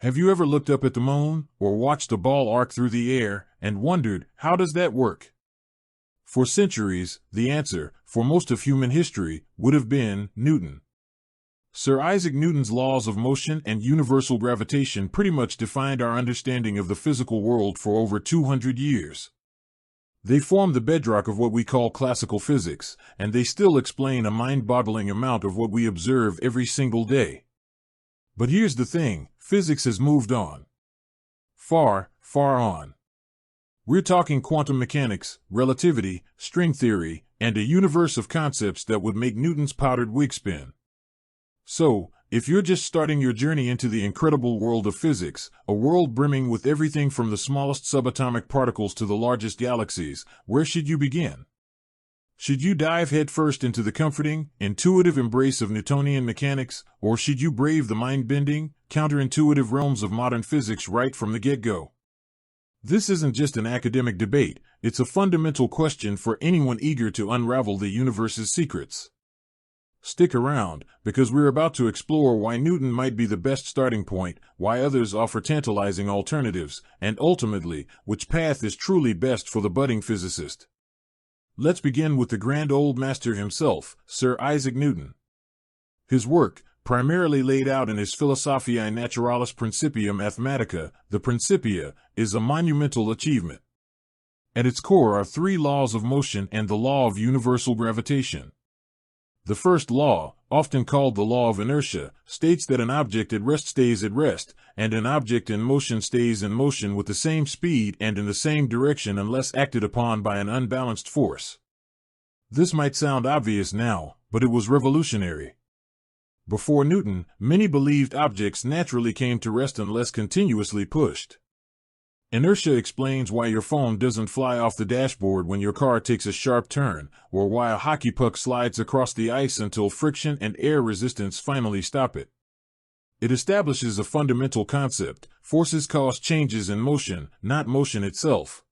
Have you ever looked up at the moon or watched a ball arc through the air and wondered, how does that work? For centuries, the answer, for most of human history, would have been Newton. Sir Isaac Newton's laws of motion and universal gravitation pretty much defined our understanding of the physical world for over 200 years. They form the bedrock of what we call classical physics, and they still explain a mind-boggling amount of what we observe every single day. But here's the thing, physics has moved on. Far, far on. We're talking quantum mechanics, relativity, string theory, and a universe of concepts that would make Newton's powdered wig spin. So, if you're just starting your journey into the incredible world of physics, a world brimming with everything from the smallest subatomic particles to the largest galaxies, where should you begin? Should you dive headfirst into the comforting, intuitive embrace of Newtonian mechanics, or should you brave the mind-bending, counterintuitive realms of modern physics right from the get-go? This isn't just an academic debate, it's a fundamental question for anyone eager to unravel the universe's secrets. Stick around, because we're about to explore why Newton might be the best starting point, why others offer tantalizing alternatives, and ultimately, which path is truly best for the budding physicist. Let's begin with the grand old master himself, Sir Isaac Newton. His work, primarily laid out in his Philosophiae Naturalis Principia Mathematica, the Principia, is a monumental achievement. At its core are three laws of motion and the law of universal gravitation. The first law, often called the law of inertia, states that an object at rest stays at rest, and an object in motion stays in motion with the same speed and in the same direction unless acted upon by an unbalanced force. This might sound obvious now, but it was revolutionary. Before Newton, many believed objects naturally came to rest unless continuously pushed. Inertia explains why your phone doesn't fly off the dashboard when your car takes a sharp turn, or why a hockey puck slides across the ice until friction and air resistance finally stop it. It establishes a fundamental concept: forces cause changes in motion, not motion itself.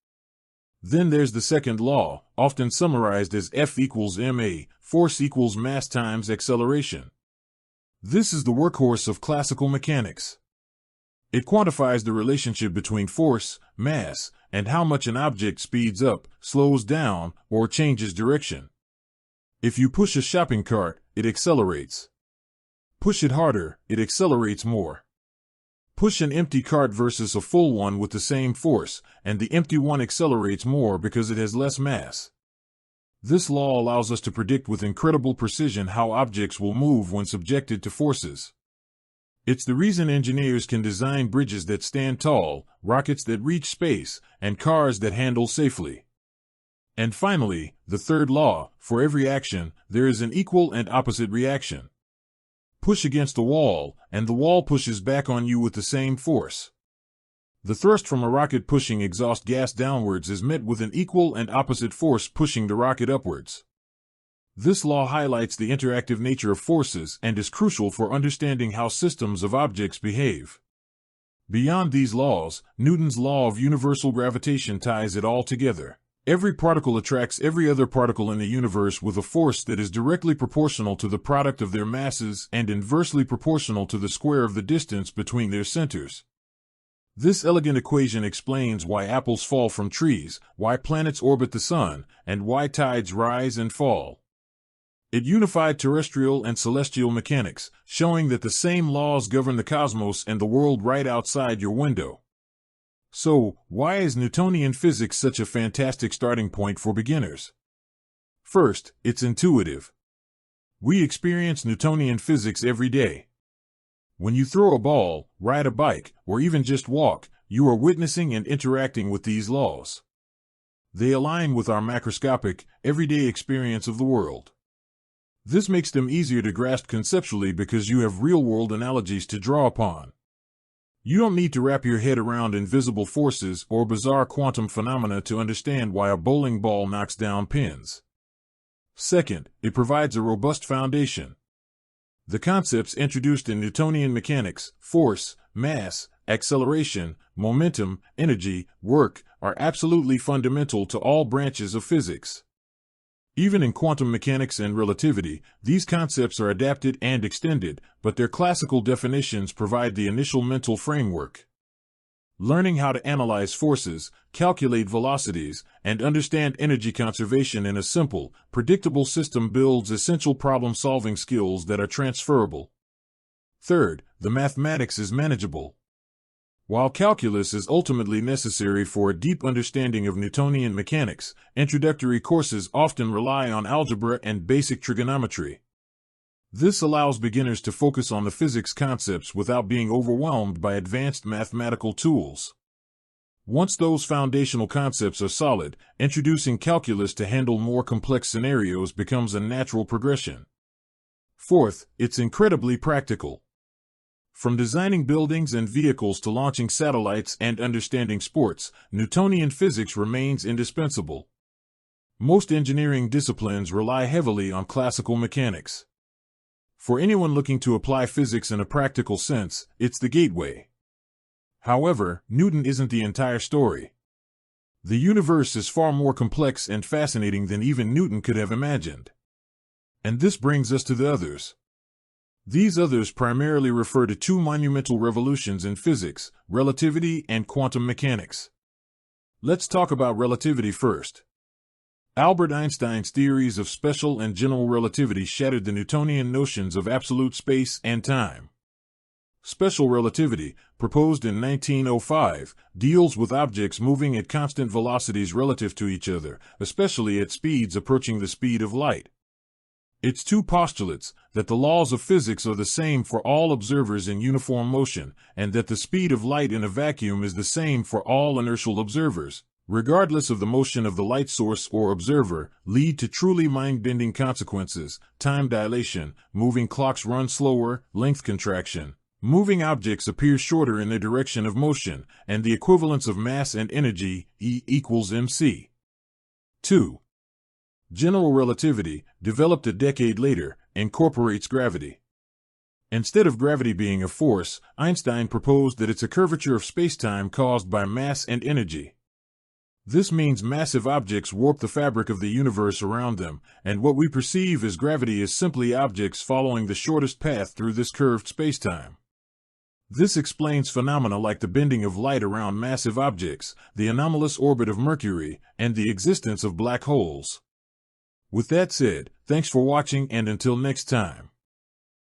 Then there's the second law, often summarized as F equals ma, force equals mass times acceleration. This is the workhorse of classical mechanics. It quantifies the relationship between force, mass, and how much an object speeds up, slows down, or changes direction. If you push a shopping cart, it accelerates. Push it harder, it accelerates more. Push an empty cart versus a full one with the same force, and the empty one accelerates more because it has less mass. This law allows us to predict with incredible precision how objects will move when subjected to forces. It's the reason engineers can design bridges that stand tall, rockets that reach space, and cars that handle safely. And finally, the third law: for every action, there is an equal and opposite reaction. Push against a wall, and the wall pushes back on you with the same force. The thrust from a rocket pushing exhaust gas downwards is met with an equal and opposite force pushing the rocket upwards. This law highlights the interactive nature of forces and is crucial for understanding how systems of objects behave. Beyond these laws, Newton's law of universal gravitation ties it all together. Every particle attracts every other particle in the universe with a force that is directly proportional to the product of their masses and inversely proportional to the square of the distance between their centers. This elegant equation explains why apples fall from trees, why planets orbit the sun, and why tides rise and fall. It unified terrestrial and celestial mechanics, showing that the same laws govern the cosmos and the world right outside your window. So, why is Newtonian physics such a fantastic starting point for beginners? First, it's intuitive. We experience Newtonian physics every day. When you throw a ball, ride a bike, or even just walk, you are witnessing and interacting with these laws. They align with our macroscopic, everyday experience of the world. This makes them easier to grasp conceptually because you have real-world analogies to draw upon. You don't need to wrap your head around invisible forces or bizarre quantum phenomena to understand why a bowling ball knocks down pins. Second, it provides a robust foundation. The concepts introduced in Newtonian mechanics, force, mass, acceleration, momentum, energy, work, are absolutely fundamental to all branches of physics. Even in quantum mechanics and relativity, these concepts are adapted and extended, but their classical definitions provide the initial mental framework. Learning how to analyze forces, calculate velocities, and understand energy conservation in a simple, predictable system builds essential problem-solving skills that are transferable. Third, the mathematics is manageable. While calculus is ultimately necessary for a deep understanding of Newtonian mechanics, introductory courses often rely on algebra and basic trigonometry. This allows beginners to focus on the physics concepts without being overwhelmed by advanced mathematical tools. Once those foundational concepts are solid, introducing calculus to handle more complex scenarios becomes a natural progression. Fourth, it's incredibly practical. From designing buildings and vehicles to launching satellites and understanding sports, Newtonian physics remains indispensable. Most engineering disciplines rely heavily on classical mechanics. For anyone looking to apply physics in a practical sense, it's the gateway. However, Newton isn't the entire story. The universe is far more complex and fascinating than even Newton could have imagined. And this brings us to the others. These others primarily refer to two monumental revolutions in physics, relativity and quantum mechanics. Let's talk about relativity first. Albert Einstein's theories of special and general relativity shattered the Newtonian notions of absolute space and time. Special relativity, proposed in 1905, deals with objects moving at constant velocities relative to each other, especially at speeds approaching the speed of light. Its two postulates, that the laws of physics are the same for all observers in uniform motion, and that the speed of light in a vacuum is the same for all inertial observers, regardless of the motion of the light source or observer, lead to truly mind-bending consequences: time dilation, moving clocks run slower, length contraction, moving objects appear shorter in their direction of motion, and the equivalence of mass and energy, E equals mc. 2. General relativity, developed a decade later, incorporates gravity. Instead of gravity being a force, Einstein proposed that it's a curvature of spacetime caused by mass and energy. This means massive objects warp the fabric of the universe around them, and what we perceive as gravity is simply objects following the shortest path through this curved spacetime. This explains phenomena like the bending of light around massive objects, the anomalous orbit of Mercury, and the existence of black holes. With that said, thanks for watching, and until next time.